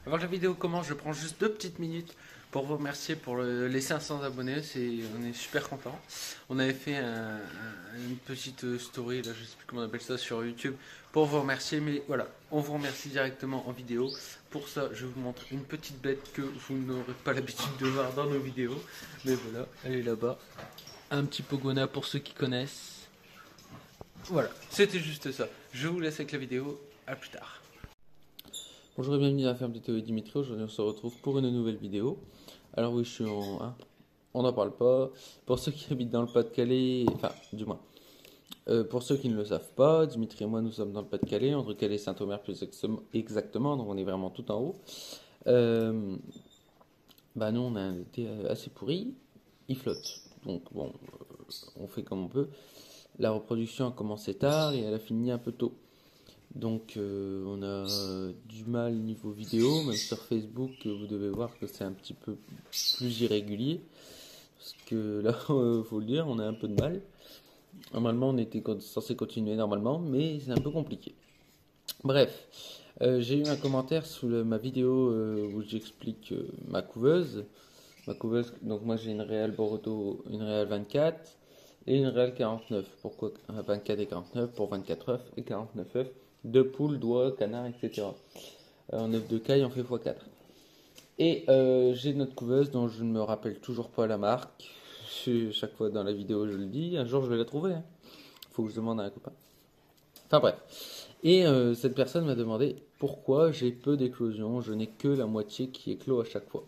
Avant que la vidéo commence, je prends juste 2 petites minutes pour vous remercier pour les 500 abonnés. On est super contents. On avait fait une petite story, là, je sais plus comment on appelle ça, sur YouTube pour vous remercier. Mais voilà, on vous remercie directement en vidéo. Pour ça, je vous montre une petite bête que vous n'aurez pas l'habitude de voir dans nos vidéos. Mais voilà, elle est là-bas. Un petit Pogona pour ceux qui connaissent. Voilà, c'était juste ça. Je vous laisse avec la vidéo. À plus tard. Bonjour et bienvenue dans la ferme de Théo et Dimitri. Aujourd'hui on se retrouve pour une nouvelle vidéo. Alors oui, je suis en... on n'en parle pas. Pour ceux qui habitent dans le Pas-de-Calais, enfin du moins, pour ceux qui ne le savent pas, Dimitri et moi nous sommes dans le Pas-de-Calais, entre Calais et Saint-Omer plus exactement, donc on est vraiment tout en haut. Bah nous on a un été assez pourri, il flotte. Donc bon, on fait comme on peut. La reproduction a commencé tard et elle a fini un peu tôt. Donc on a du mal niveau vidéo, même sur Facebook vous devez voir que c'est un petit peu plus irrégulier. Parce que là, faut le dire, on a un peu de mal. Normalement on était censé continuer normalement, mais c'est un peu compliqué. Bref, j'ai eu un commentaire sous ma vidéo où j'explique ma couveuse. Donc moi j'ai une Real Bordeaux, une Real 24 et une Real 49. Pourquoi 24 et 49? Pour 24 œufs et 49 œufs. 2 poules, doigts, canards, etc. En œuf de caille, on fait x4. Et j'ai notre couveuse dont je ne me rappelle toujours pas la marque. Chaque fois dans la vidéo, je le dis. Un jour, je vais la trouver. Hein. Faut que je demande à un copain. Enfin bref. Et cette personne m'a demandé pourquoi j'ai peu d'éclosions. Je n'ai que la moitié qui éclot à chaque fois.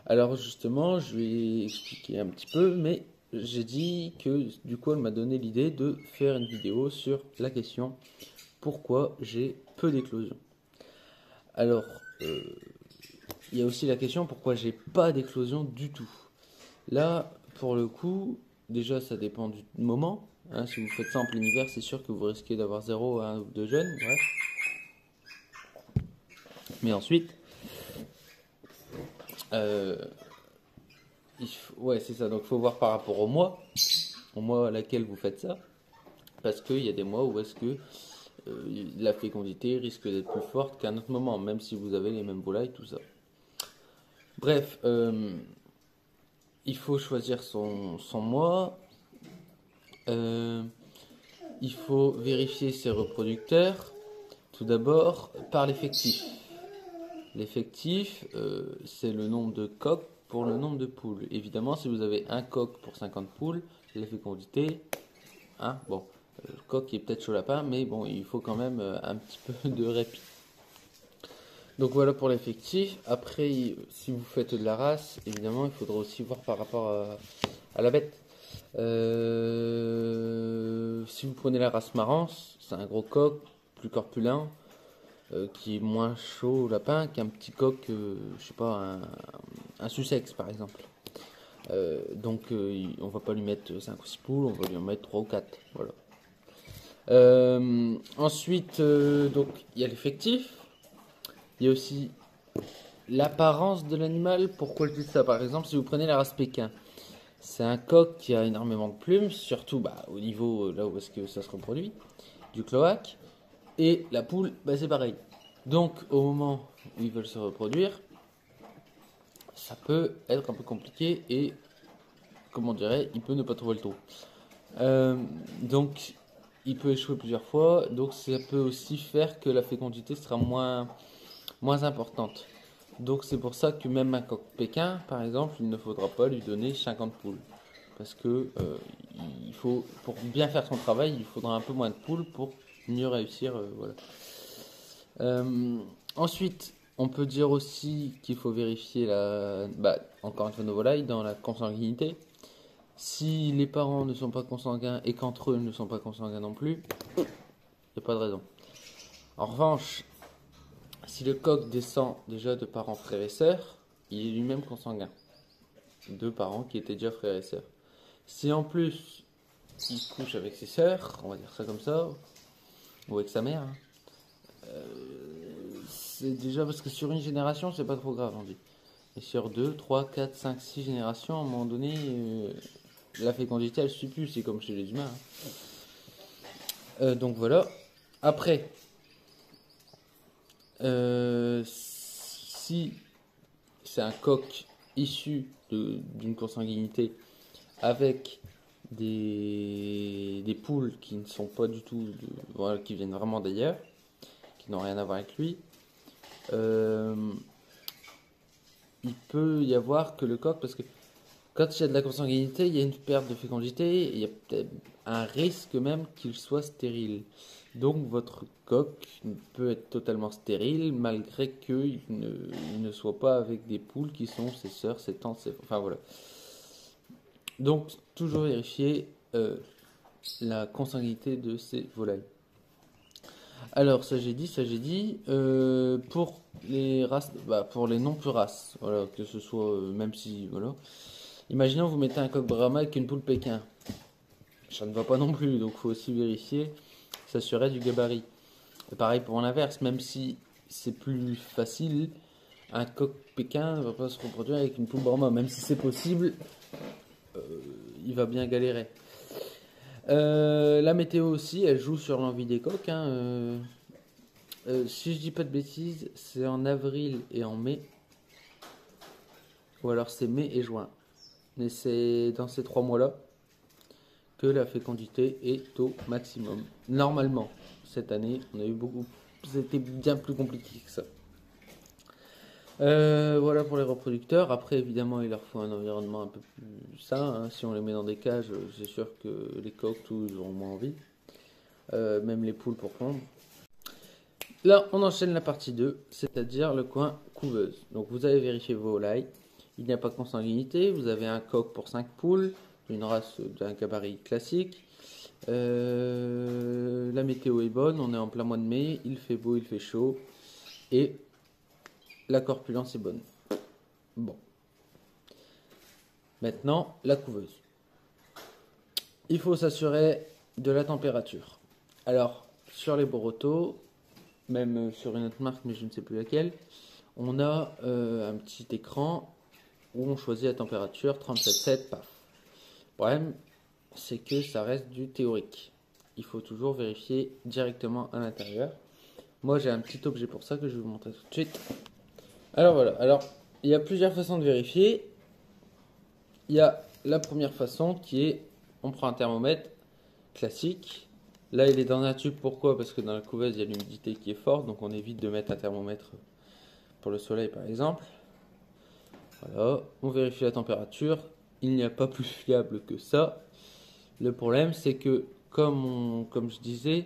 Alors justement, je vais expliquer un petit peu, mais j'ai dit que du coup, elle m'a donné l'idée de faire une vidéo sur la question pourquoi j'ai peu d'éclosions. Alors, il y a aussi la question pourquoi j'ai pas d'éclosion du tout. Là, pour le coup, déjà ça dépend du moment. Hein, si vous faites ça en plein hiver, c'est sûr que vous risquez d'avoir 0 à 1 ou 2 jeunes. Bref. Mais ensuite, ouais, c'est ça. Donc, il faut voir par rapport au mois à laquelle vous faites ça. Parce qu'il y a des mois où est-ce que la fécondité risque d'être plus forte qu'à un autre moment, même si vous avez les mêmes volailles, tout ça. Bref, il faut choisir son mois. Il faut vérifier ses reproducteurs. Tout d'abord, par l'effectif. L'effectif, c'est le nombre de coqs pour le nombre de poules. Évidemment, si vous avez un coq pour 50 poules, la fécondité, hein, bon, le coq est peut-être chaud lapin, mais bon, il faut quand même un petit peu de répit. Donc voilà pour l'effectif. Après, si vous faites de la race, évidemment, il faudra aussi voir par rapport à la bête. Si vous prenez la race Marance, c'est un gros coq, plus corpulent, qui est moins chaud au lapin qu'un petit coq, je sais pas, un Sussex par exemple. Donc on va pas lui mettre 5 ou 6 poules, on va lui en mettre 3 ou 4. Voilà. Ensuite, donc il y a l'effectif. Il y a aussi l'apparence de l'animal. Pourquoi je dis ça? Par exemple, si vous prenez la race Pékin, c'est un coq qui a énormément de plumes, surtout au niveau là où est-ce que ça se reproduit, du cloaque. Et la poule, c'est pareil. Donc au moment où ils veulent se reproduire, ça peut être un peu compliqué et, comme on dirait, il peut ne pas trouver le trou. Donc il peut échouer plusieurs fois, donc ça peut aussi faire que la fécondité sera moins importante. Donc c'est pour ça que même un coq Pékin, par exemple, il ne faudra pas lui donner 50 poules. Parce que il faut, pour bien faire son travail, il faudra un peu moins de poules pour mieux réussir. Voilà. Ensuite, on peut dire aussi qu'il faut vérifier encore une fois nos volailles dans la consanguinité. Si les parents ne sont pas consanguins et qu'entre eux ne sont pas consanguins non plus, il n'y a pas de raison. En revanche, si le coq descend déjà de parents frères et sœurs, il est lui-même consanguin. 2 parents qui étaient déjà frères et sœurs. Si en plus il couche avec ses sœurs, on va dire ça comme ça, ou avec sa mère, c'est déjà parce que sur une génération c'est pas trop grave on dit. Et sur 2, 3, 4, 5, 6 générations, à un moment donné, la fécondité elle suit plus, c'est comme chez les humains. Donc voilà. Après, si c'est un coq issu d'une consanguinité avec des poules qui ne sont pas du tout, voilà, qui viennent vraiment d'ailleurs, qui n'ont rien à voir avec lui, il peut y avoir que le coq, parce que quand il y a de la consanguinité, il y a une perte de fécondité, et il y a peut-être un risque même qu'il soit stérile. Donc votre coq peut être totalement stérile malgré qu'il ne soit pas avec des poules qui sont ses sœurs, ses tantes, enfin voilà. Donc toujours vérifier la consanguinité de ces volailles. Alors ça j'ai dit. Pour les races, pour les non plus races, voilà, que ce soit même si voilà. Imaginons vous mettez un coq Brahma avec une poule Pékin. Ça ne va pas non plus, donc il faut aussi vérifier, s'assurer du gabarit. Et pareil pour l'inverse, même si c'est plus facile, un coq Pékin ne va pas se reproduire avec une poule Brahma, même si c'est possible, il va bien galérer. La météo aussi, elle joue sur l'envie des coqs. Si je dis pas de bêtises, c'est en avril et en mai, ou alors c'est mai et juin. Mais c'est dans ces 3 mois-là que la fécondité est au maximum. Normalement, cette année, on a eu c'était bien plus compliqué que ça. Voilà pour les reproducteurs. Après, évidemment, il leur faut un environnement un peu plus sain. Si on les met dans des cages, c'est sûr que les coqs, tous, ils auront moins envie. Même les poules pour pondre. Là, on enchaîne la partie 2, c'est-à-dire le coin couveuse. Donc, vous avez vérifié vos volailles. Il n'y a pas de consanguinité. Vous avez un coq pour 5 poules, une race d'un gabarit classique. La météo est bonne, on est en plein mois de mai, il fait beau, il fait chaud. Et la corpulence est bonne. Bon. Maintenant, la couveuse. Il faut s'assurer de la température. Alors, sur les Boruto, même sur une autre marque, mais je ne sais plus laquelle, on a un petit écran où on choisit la température 37,7, paf. Le problème, c'est que ça reste du théorique. Il faut toujours vérifier directement à l'intérieur. Moi, j'ai un petit objet pour ça que je vais vous montrer tout de suite. Alors voilà, alors il y a plusieurs façons de vérifier. Il y a la première façon qui est, on prend un thermomètre classique. Là, il est dans un tube, pourquoi? Parce que dans la couveuse, il y a l'humidité qui est forte, donc on évite de mettre un thermomètre pour le soleil par exemple. Voilà, on vérifie la température. Il n'y a pas plus fiable que ça. Le problème, c'est que, comme je disais,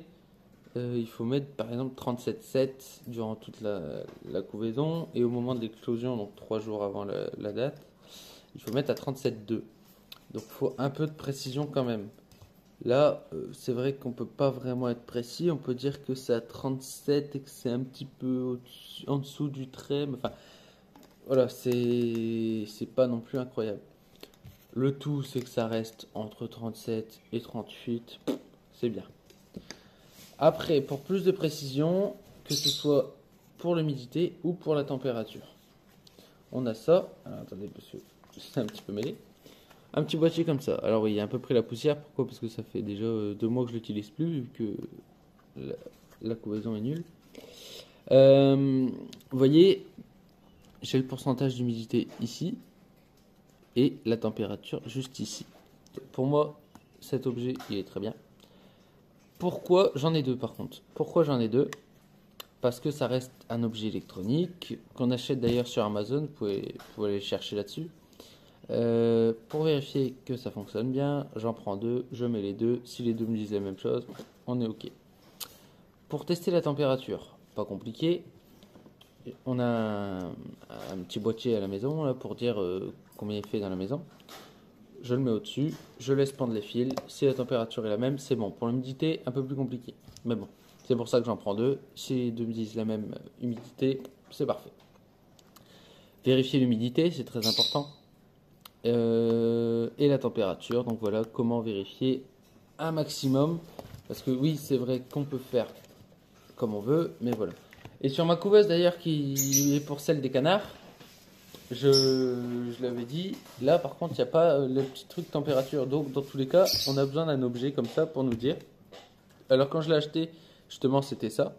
il faut mettre par exemple 37,7 durant toute la couvaison, et au moment de l'éclosion, donc 3 jours avant la date, il faut mettre à 37,2. Donc il faut un peu de précision quand même. Là, c'est vrai qu'on peut pas vraiment être précis. On peut dire que c'est à 37 et que c'est un petit peu en dessous du trait. Mais enfin, voilà, c'est pas non plus incroyable. Le tout, c'est que ça reste entre 37 et 38. C'est bien. Après, pour plus de précision, que ce soit pour l'humidité ou pour la température, on a ça. Alors, attendez, parce que c'est un petit peu mêlé. Un petit boîtier comme ça. Alors oui, il a un peu pris la poussière. Pourquoi? Parce que ça fait déjà 2 mois que je l'utilise plus, vu que la couvaison est nulle. Vous voyez, j'ai le pourcentage d'humidité ici et la température juste ici. Pour moi, cet objet, il est très bien. Pourquoi j'en ai deux par contre? Pourquoi j'en ai deux? Parce que ça reste un objet électronique qu'on achète d'ailleurs sur Amazon. Vous pouvez aller chercher là-dessus. Pour vérifier que ça fonctionne bien, j'en prends deux, je mets les deux. Si les deux me disent la même chose, on est OK. Pour tester la température, pas compliqué. On a un petit boîtier à la maison là, pour dire combien il fait dans la maison. Je le mets au-dessus, je laisse pendre les fils. Si la température est la même, c'est bon. Pour l'humidité, un peu plus compliqué. Mais bon, c'est pour ça que j'en prends deux. Si les deux me disent la même humidité, c'est parfait. Vérifier l'humidité, c'est très important. Et la température, donc voilà comment vérifier un maximum, parce que oui, c'est vrai qu'on peut faire comme on veut, mais voilà. Et sur ma couveuse d'ailleurs, qui est pour celle des canards, je l'avais dit, là par contre il n'y a pas le petit truc température, donc dans tous les cas on a besoin d'un objet comme ça pour nous dire. Alors quand je l'ai acheté, justement c'était ça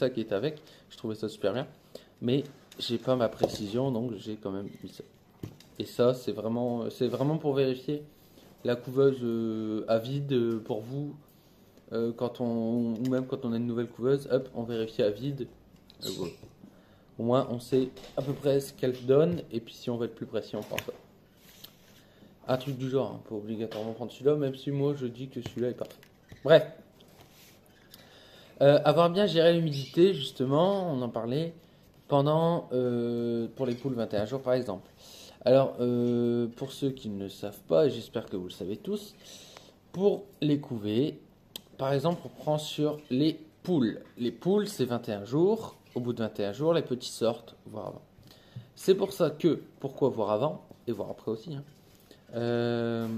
qui était avec, je trouvais ça super bien. mais j'ai pas ma précision, donc j'ai quand même mis ça. Et ça, c'est vraiment pour vérifier la couveuse à vide pour vous. Ou même quand on a une nouvelle couveuse, hop, on vérifie à vide. Voilà. Au moins, on sait à peu près ce qu'elle donne, et puis si on veut être plus précis, on prend ça. Un truc du genre, hein, pas obligatoirement prendre celui-là, même si moi je dis que celui-là est parfait. Bref. Avoir bien géré l'humidité, justement, on en parlait, pour les poules 21 jours par exemple. Alors, pour ceux qui ne le savent pas, et j'espère que vous le savez tous, pour les couvées, par exemple, on prend sur les poules. Les poules, c'est 21 jours. Au bout de 21 jours, les petits sortent, voire avant. C'est pour ça que, pourquoi voir avant, et voir après aussi, hein,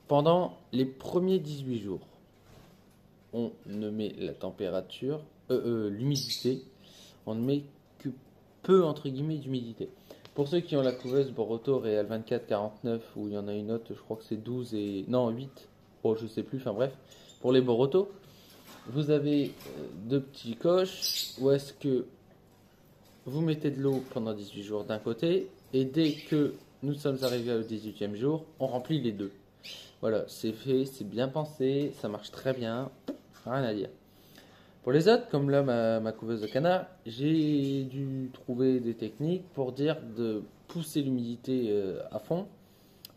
pendant les premiers 18 jours, on ne met la température, l'humidité, on ne met que peu, entre guillemets, d'humidité. Pour ceux qui ont la couveuse Boroto Real 24-49, où il y en a une autre, je crois que c'est 12 et... Non, 8. Oh, je sais plus, enfin bref. Pour les Boroto, vous avez deux petits coches où est-ce que vous mettez de l'eau pendant 18 jours d'un côté, et dès que nous sommes arrivés au 18e jour, on remplit les deux. Voilà, c'est fait, c'est bien pensé, ça marche très bien, rien à dire. Pour les autres, comme là ma couveuse de canard, j'ai dû trouver des techniques pour dire de pousser l'humidité à fond,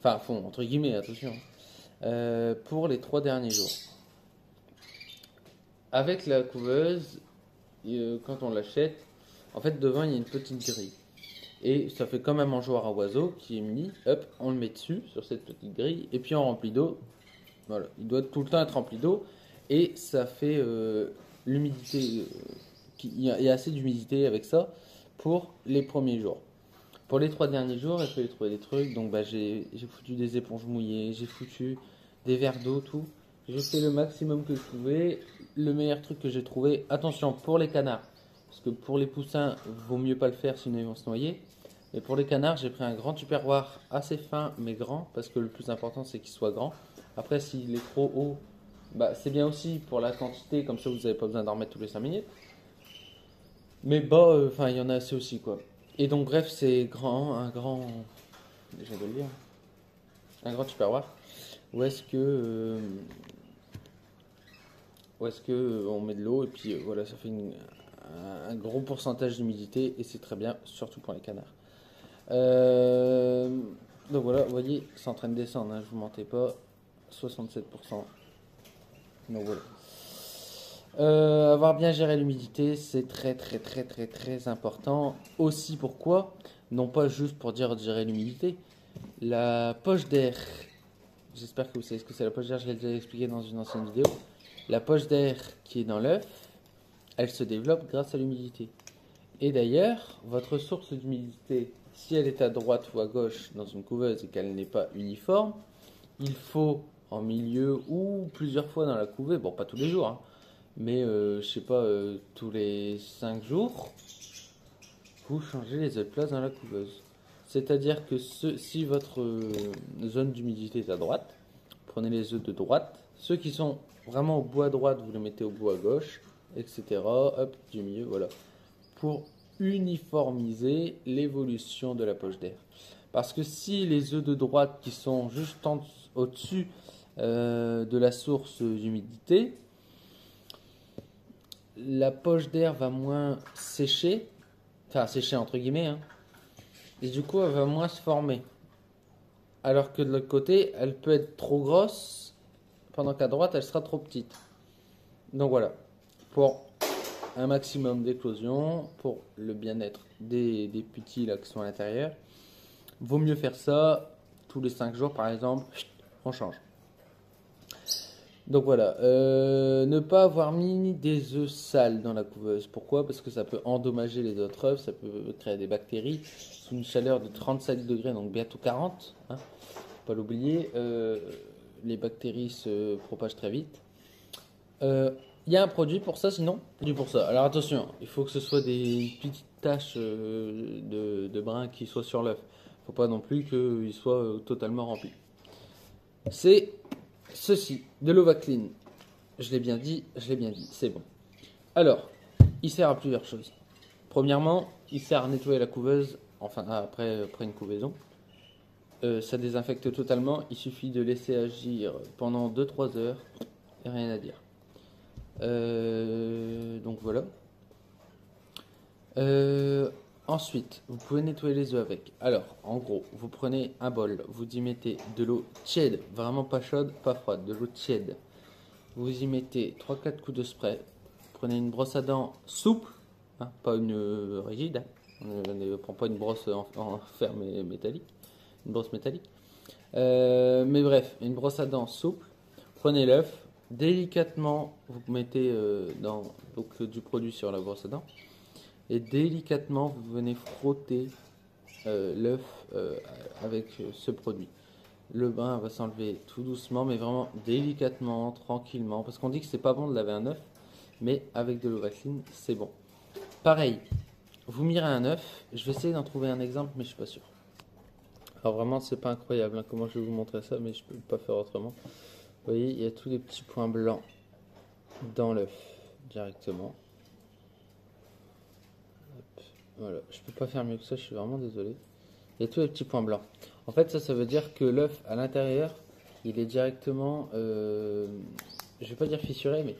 enfin à fond, entre guillemets, attention, pour les 3 derniers jours. Avec la couveuse, quand on l'achète, en fait devant il y a une petite grille. Et ça fait comme un mangeoire à oiseaux qui est mis, hop, on le met dessus, sur cette petite grille, et puis on remplit d'eau. Voilà, il doit tout le temps être rempli d'eau, et ça fait l'humidité, il y a assez d'humidité avec ça pour les premiers jours. Pour les 3 derniers jours, il fallait trouver des trucs, donc bah, j'ai foutu des éponges mouillées, j'ai foutu des verres d'eau, tout. J'ai fait le maximum que je pouvais. Le meilleur truc que j'ai trouvé, attention pour les canards, parce que pour les poussins, vaut mieux pas le faire sinon ils vont se noyer. Et pour les canards, j'ai pris un grand tupperware assez fin mais grand, parce que le plus important c'est qu'il soit grand. Après, s'il est trop haut, bah, c'est bien aussi pour la quantité, comme ça vous n'avez pas besoin d'en remettre tous les 5 minutes. Mais bas, enfin, il y en a assez aussi, quoi. Et donc, bref, c'est déjà de le dire, un grand tupperware. Où est-ce que, on met de l'eau et puis voilà, ça fait un gros pourcentage d'humidité et c'est très bien, surtout pour les canards. Donc voilà, vous voyez, c'est en train de descendre, hein, je vous mentais pas, 67%. Donc voilà. Avoir bien géré l'humidité, c'est très très très très très important. Aussi pourquoi? Non pas juste pour dire de gérer l'humidité. La poche d'air, j'espère que vous savez ce que c'est la poche d'air, je l'ai déjà expliqué dans une ancienne vidéo. La poche d'air qui est dans l'œuf, elle se développe grâce à l'humidité. Et d'ailleurs, votre source d'humidité, si elle est à droite ou à gauche dans une couveuse et qu'elle n'est pas uniforme, il faut en milieu ou plusieurs fois dans la couvée, bon pas tous les jours, hein, mais je sais pas, tous les 5 jours, vous changez les œufs de place dans la couveuse. C'est-à-dire que si votre zone d'humidité est à droite, prenez les œufs de droite. Ceux qui sont vraiment au bout à droite, vous les mettez au bout à gauche, etc. Hop, du milieu, voilà. Pour uniformiser l'évolution de la poche d'air. Parce que si les œufs de droite qui sont juste au-dessus de la source d'humidité, la poche d'air va moins sécher, enfin sécher entre guillemets, hein, et du coup elle va moins se former. Alors que de l'autre côté, elle peut être trop grosse, pendant qu'à droite elle sera trop petite. Donc voilà, pour un maximum d'éclosion, pour le bien-être des petits là qui sont à l'intérieur, vaut mieux faire ça tous les 5 jours par exemple, on change. Donc voilà, ne pas avoir mis des œufs sales dans la couveuse. Pourquoi? Parce que ça peut endommager les autres œufs, ça peut créer des bactéries sous une chaleur de 37 degrés, donc bientôt 40. Hein, faut pas l'oublier, les bactéries se propagent très vite. Il y a un produit pour ça, sinon produit pour ça. Alors attention, il faut que ce soit des petites taches de brun qui soient sur l'œuf. Faut pas non plus qu'il soit totalement rempli. C'est ceci, de l'Ovaclean. Je l'ai bien dit, c'est bon. Alors, il sert à plusieurs choses. Premièrement, il sert à nettoyer la couveuse, enfin après une couvaison. Ça désinfecte totalement, il suffit de laisser agir pendant 2-3 heures, et rien à dire. Donc voilà. Ensuite, vous pouvez nettoyer les œufs avec. Alors, en gros, vous prenez un bol, vous y mettez de l'eau tiède, vraiment pas chaude, pas froide, de l'eau tiède. Vous y mettez 3-4 coups de spray. Prenez une brosse à dents souple, hein, pas une rigide. Hein. On ne prend pas une brosse en fer métallique, une brosse métallique. Mais bref, une brosse à dents souple. Prenez l'œuf, délicatement, vous mettez du produit sur la brosse à dents. Et délicatement, vous venez frotter l'œuf avec ce produit. Le bain va s'enlever tout doucement, mais vraiment délicatement, tranquillement. Parce qu'on dit que c'est pas bon de laver un œuf, mais avec de l'eau Vaseline, c'est bon. Pareil, vous mirez un œuf. Je vais essayer d'en trouver un exemple, mais je suis pas sûr. Alors vraiment, c'est pas incroyable hein, comment je vais vous montrer ça, mais je peux pas faire autrement. Vous voyez, il y a tous les petits points blancs dans l'œuf directement. Hop, voilà, je peux pas faire mieux que ça, je suis vraiment désolé. Il y a tous les petits points blancs. En fait, ça veut dire que l'œuf à l'intérieur, il est directement, je vais pas dire fissuré, mais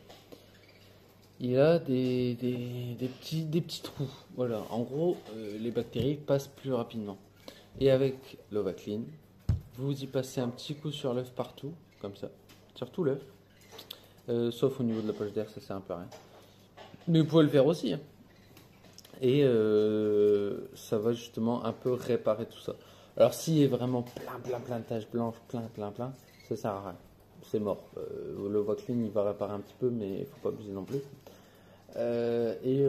il a des petits trous. Voilà, en gros, les bactéries passent plus rapidement. Et avec l'Ovacline, vous y passez un petit coup sur l'œuf partout, comme ça, sur tout l'œuf, sauf au niveau de la poche d'air, ça sert un peu à rien. Mais vous pouvez le faire aussi. Hein. Et ça va justement un peu réparer tout ça. Alors s'il y a vraiment plein de taches blanches, plein, ça sert à rien. C'est mort. Le Vacline il va réparer un petit peu, mais il faut pas abuser non plus. Et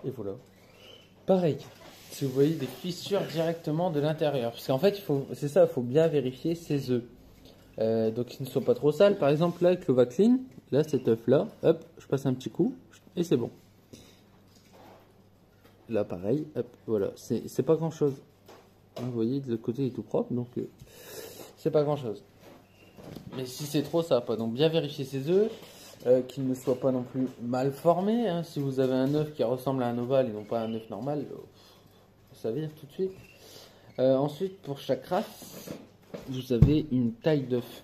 voilà. Pareil. Si vous voyez des fissures directement de l'intérieur, parce qu'en fait il faut bien vérifier ces œufs. Donc qu'ils ne soient pas trop sales. Par exemple là avec le Vacline, là cet œuf là, hop, je passe un petit coup et c'est bon. Là pareil, hop, voilà, c'est pas grand chose. Hein, vous voyez, de l'autre côté il est tout propre, donc c'est pas grand chose. Mais si c'est trop, ça va pas. Donc bien vérifier ces œufs, qu'ils ne soient pas non plus mal formés. Hein. Si vous avez un œuf qui ressemble à un ovale et non pas un œuf normal, ça vire tout de suite. Ensuite, pour chaque race, vous avez une taille d'œuf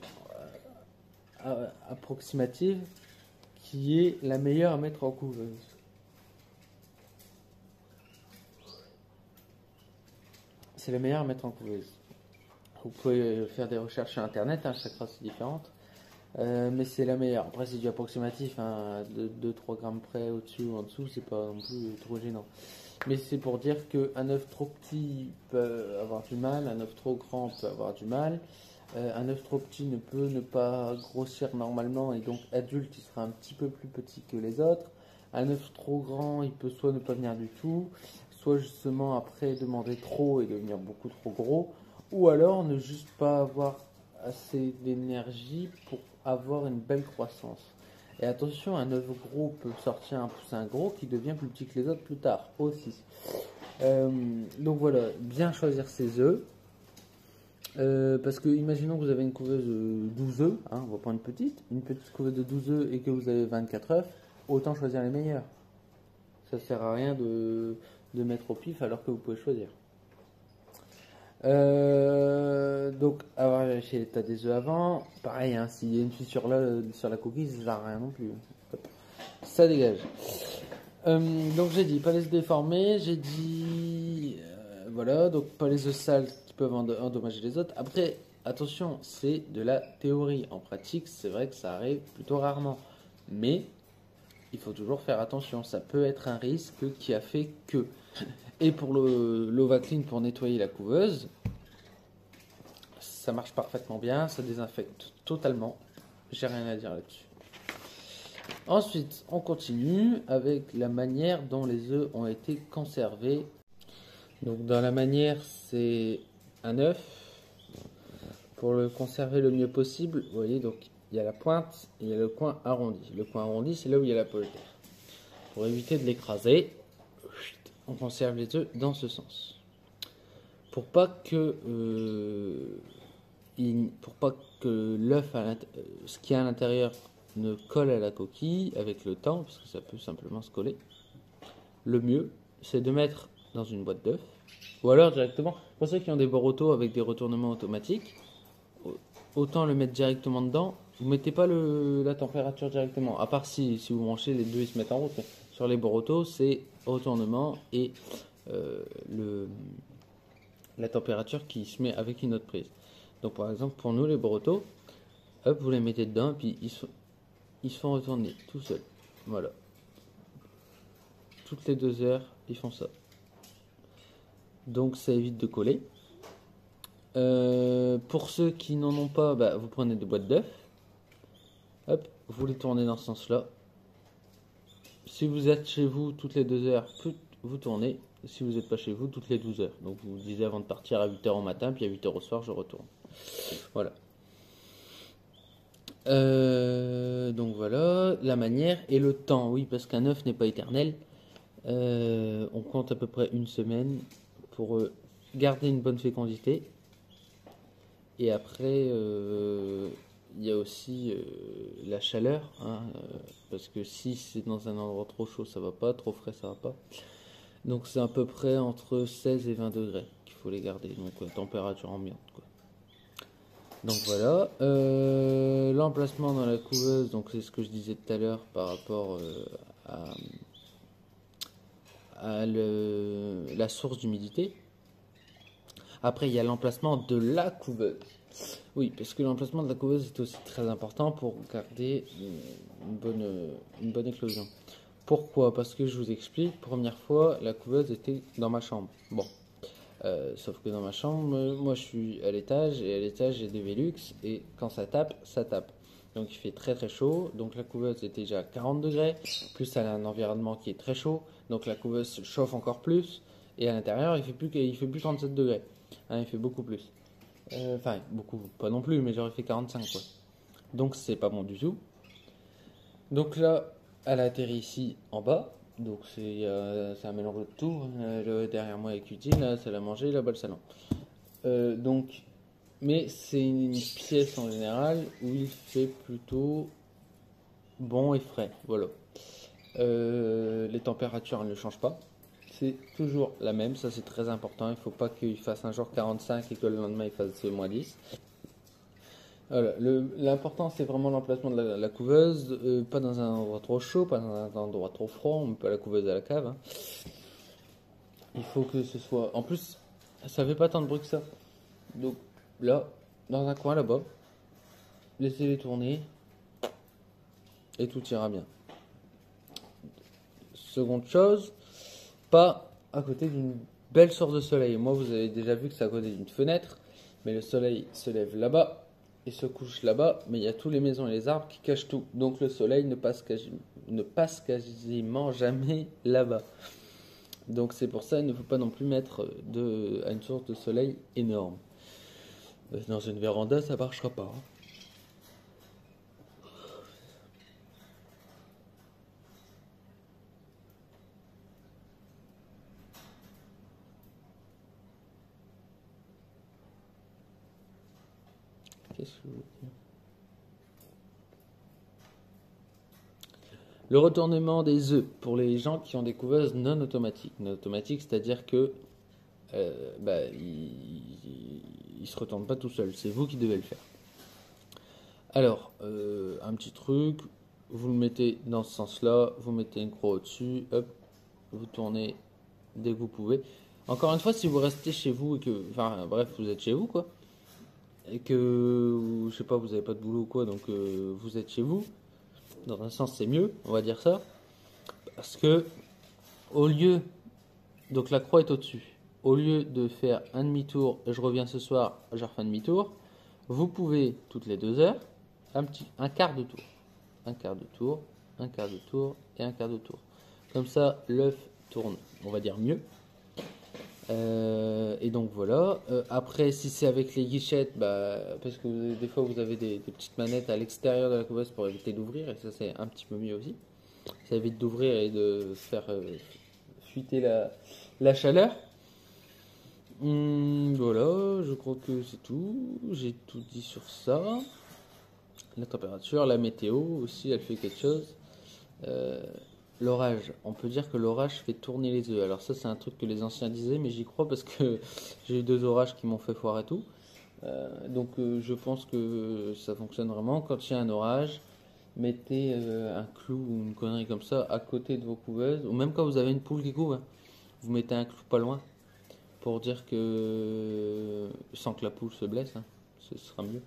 approximative qui est la meilleure à mettre en couveuse. C'est la meilleure à mettre en couveuse. Vous pouvez faire des recherches sur internet, hein, chaque race est différente, mais c'est la meilleure. Après, c'est du approximatif, hein, de 2-3 grammes près, au-dessus ou en dessous, c'est pas non plus trop gênant. Mais c'est pour dire qu'un œuf trop petit peut avoir du mal, un œuf trop grand peut avoir du mal. Un œuf trop petit ne peut ne pas grossir normalement et donc adulte il sera un petit peu plus petit que les autres. Un œuf trop grand il peut soit ne pas venir du tout, soit justement après demander trop et devenir beaucoup trop gros, ou alors ne juste pas avoir assez d'énergie pour avoir une belle croissance. Et attention, un œuf gros peut sortir un poussin gros qui devient plus petit que les autres plus tard aussi. Donc voilà, bien choisir ses œufs. Parce que imaginons que vous avez une couveuse de 12 œufs, hein, on va prendre une petite couveuse de 12 œufs et que vous avez 24 œufs, autant choisir les meilleurs. Ça sert à rien de mettre au pif alors que vous pouvez choisir. Donc avoir vérifié l'état des œufs avant, pareil, hein, s'il y a une fissure là sur la coquille, ça sert à rien non plus. Ça dégage. Donc j'ai dit pas les œufs déformés, j'ai dit voilà, donc pas les œufs sales qui peuvent endommager les autres. Après, attention, c'est de la théorie. En pratique, c'est vrai que ça arrive plutôt rarement, mais il faut toujours faire attention. Ça peut être un risque qui a fait que. Et pour l'Ovacline pour nettoyer la couveuse, ça marche parfaitement bien, ça désinfecte totalement. J'ai rien à dire là-dessus. Ensuite, on continue avec la manière dont les œufs ont été conservés. Donc dans la manière, c'est un œuf. Pour le conserver le mieux possible, vous voyez, donc il y a la pointe et il y a le coin arrondi. Le coin arrondi, c'est là où il y a la poche d'air. Pour éviter de l'écraser, on conserve les œufs dans ce sens. Pour pas que l'œuf, ce qui est à l'intérieur, ne colle à la coquille avec le temps, parce que ça peut simplement se coller. le mieux, c'est de mettre dans une boîte d'œufs, ou alors directement, pour ceux qui ont des Boruto avec des retournements automatiques, autant le mettre directement dedans. Vous mettez pas la température directement, à part si vous branchez les deux, ils se mettent en route. Mais sur les Boruto, c'est retournement et la température qui se met avec une autre prise. Donc par exemple, pour nous les Boruto, hop, vous les mettez dedans, puis ils se font retourner tout seuls. Voilà. Toutes les 2 heures, ils font ça. Donc ça évite de coller. Pour ceux qui n'en ont pas, bah, vous prenez des boîtes d'œufs. Hop, vous les tournez dans ce sens-là. Si vous êtes chez vous toutes les 2 heures, vous tournez. Si vous n'êtes pas chez vous, toutes les 12 heures. Donc vous disiez avant de partir à 8 heures au matin, puis à 8 heures au soir, je retourne. Voilà. Donc voilà, la manière et le temps. Oui, parce qu'un œuf n'est pas éternel. On compte à peu près une semaine pour garder une bonne fécondité. Et après, il y a aussi la chaleur, hein, parce que si c'est dans un endroit trop chaud, ça va pas, trop frais, ça va pas. Donc c'est à peu près entre 16 et 20 degrés qu'il faut les garder, donc température ambiante, quoi. Donc voilà, l'emplacement dans la couveuse, donc c'est ce que je disais tout à l'heure par rapport à la source d'humidité. Après, il y a l'emplacement de la couveuse. Oui, parce que l'emplacement de la couveuse est aussi très important pour garder une bonne éclosion. Pourquoi? Parce que je vous explique, première fois, la couveuse était dans ma chambre. Bon, sauf que dans ma chambre, moi je suis à l'étage, et à l'étage j'ai des Velux, et quand ça tape, ça tape. Donc il fait très très chaud, donc la couveuse était déjà à 40 degrés, plus elle a un environnement qui est très chaud, donc la couveuse se chauffe encore plus, et à l'intérieur il fait plus 37 degrés, hein, il fait beaucoup plus. Enfin, beaucoup, pas non plus, mais j'aurais fait 45 quoi. Donc c'est pas bon du tout. Donc là, elle atterrit ici en bas, donc c'est un mélange de tout. Derrière moi est cuisine, là c'est la manger, là-bas le salon. Donc, mais c'est une pièce en général où il fait plutôt bon et frais, voilà. Les températures elles ne changent pas. C'est toujours la même, ça c'est très important. Il ne faut pas qu'il fasse un jour 45 et que le lendemain il fasse moins 10. Voilà, l'important c'est vraiment l'emplacement de la couveuse, pas dans un endroit trop chaud, pas dans un endroit trop froid, on met pas la couveuse à la cave, hein. Il faut que ce soit. En plus, ça fait pas tant de bruit que ça. Donc là, dans un coin là-bas, laissez-les tourner et tout ira bien. Seconde chose, pas à côté d'une belle source de soleil. Moi, vous avez déjà vu que c'est à côté d'une fenêtre, mais le soleil se lève là-bas et se couche là-bas, mais il y a tous les maisons et les arbres qui cachent tout. Donc le soleil ne passe quasiment jamais là-bas. Donc c'est pour ça qu'il ne faut pas non plus mettre à une source de soleil énorme. Dans une véranda, ça marchera pas, hein. Qu'est-ce que je veux dire? Le retournement des œufs pour les gens qui ont des couveuses non automatiques. Non automatiques, c'est-à-dire que il se retourne pas tout seul. C'est vous qui devez le faire. Alors, un petit truc, vous le mettez dans ce sens-là, vous mettez une croix au-dessus, hop, vous tournez dès que vous pouvez. Encore une fois, si vous restez chez vous et que, enfin, bref, vous êtes chez vous, quoi, et que, je sais pas, vous avez pas de boulot ou quoi, donc vous êtes chez vous. Dans un sens, c'est mieux, on va dire ça, parce que au lieu, donc la croix est au-dessus. Au lieu de faire un demi-tour, je reviens ce soir, je refais un demi-tour, vous pouvez toutes les 2 heures, un quart de tour, un quart de tour, un quart de tour et un quart de tour. Comme ça, l'œuf tourne, on va dire mieux. Et donc voilà. Après, si c'est avec les guichettes, parce que des fois vous avez des petites manettes à l'extérieur de la couveuse pour éviter d'ouvrir, et ça c'est un petit peu mieux aussi. Ça évite d'ouvrir et de faire fuiter la chaleur. Voilà, je crois que c'est tout. J'ai tout dit sur ça. La température, la météo aussi, elle fait quelque chose. l'orage. On peut dire que l'orage fait tourner les œufs. Alors ça, c'est un truc que les anciens disaient, mais j'y crois parce que j'ai eu 2 orages qui m'ont fait foirer tout. Je pense que ça fonctionne vraiment. Quand il y a un orage, mettez un clou ou une connerie comme ça à côté de vos couveuses, ou même quand vous avez une poule qui couve, hein, vous mettez un clou pas loin pour dire que sans que la poule se blesse, hein, ce sera mieux.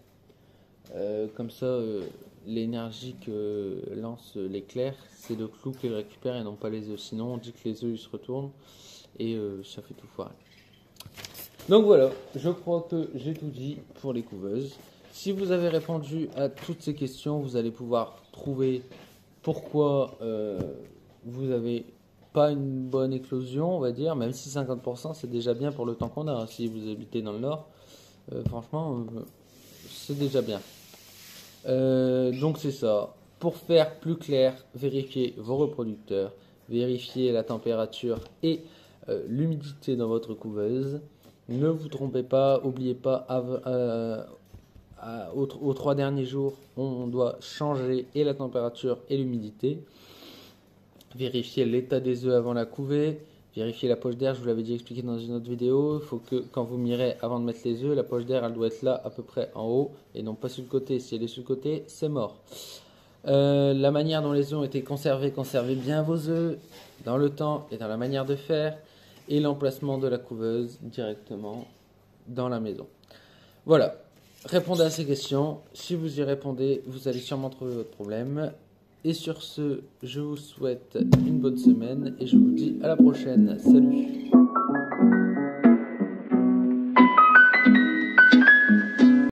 Comme ça, l'énergie que lance l'éclair, c'est le clou qu'il récupère et non pas les œufs. Sinon, on dit que les œufs ils se retournent et ça fait tout foirer. Donc voilà, je crois que j'ai tout dit pour les couveuses. Si vous avez répondu à toutes ces questions, vous allez pouvoir trouver pourquoi vous n'avez pas une bonne éclosion, on va dire, même si 50% c'est déjà bien pour le temps qu'on a. Si vous habitez dans le nord, franchement, c'est déjà bien. Donc c'est ça. Pour faire plus clair, vérifiez vos reproducteurs, vérifiez la température et l'humidité dans votre couveuse. Ne vous trompez pas, n'oubliez pas, aux 3 derniers jours, on doit changer et la température et l'humidité. Vérifiez l'état des œufs avant la couvée. Vérifiez la poche d'air, je vous l'avais déjà expliqué dans une autre vidéo. Il faut que quand vous mirez avant de mettre les œufs, la poche d'air elle doit être là à peu près en haut et non pas sur le côté. Si elle est sur le côté, c'est mort. La manière dont les œufs ont été conservés, conservez bien vos œufs dans le temps et dans la manière de faire. Et l'emplacement de la couveuse directement dans la maison. Voilà, répondez à ces questions. Si vous y répondez, vous allez sûrement trouver votre problème. Et sur ce, je vous souhaite une bonne semaine et je vous dis à la prochaine. Salut!